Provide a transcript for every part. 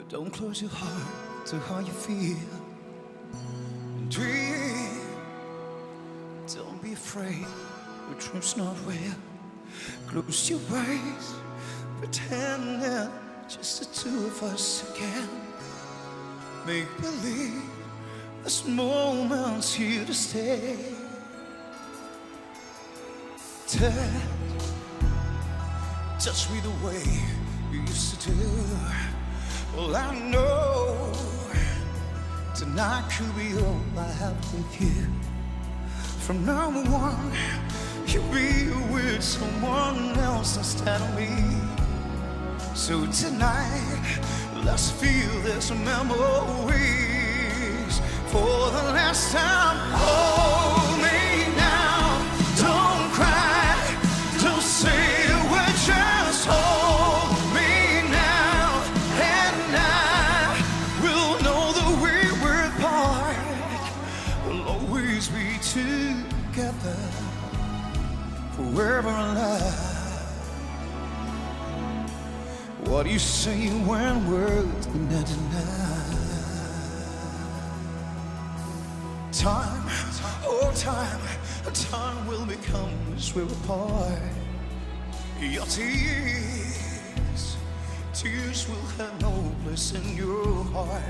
Don't close your heart to how you feel. Dream. Don't be afraid, the truth's not real. Close your eyes, pretend that just the two of us again. Make believe this moment's here to stay. Touch me the way you used to do. Well, I know tonight could be all I have with you. From now on, you'll be with someone else instead of me. So tonight, let's feel these memories for the last time. Hold me now, don't cry, don't say a word, just hold me now, and I will know that we were apart. We'll always be together, forever alive. What do you say when words cannot deny? Time, oh time will become as we're apart. Your tears will have no place in your heart.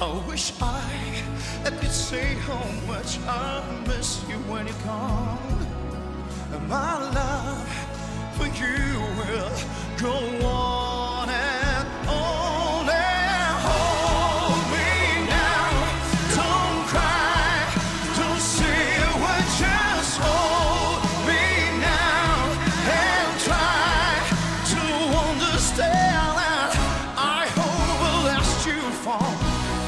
I wish I could say how much I miss you when you're gone. And my love for you will go on and on. And hold me now, don't cry, don't say a word, just hold me now and try to understand that I hope it will last you far.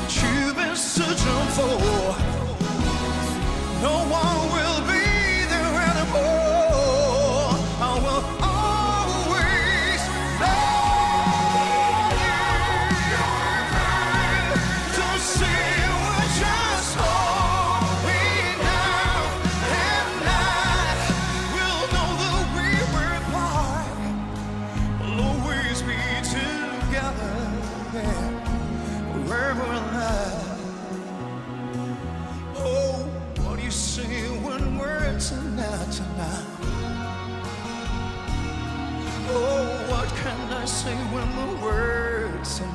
You've been searching for, no one will be there anymore. I will always love you. Don't say a word, just hold me now, and I will know that we were apart. We'll always be together, yeah, forever alive. Oh, what do you say when we're tonight? Oh, what can I say when the words are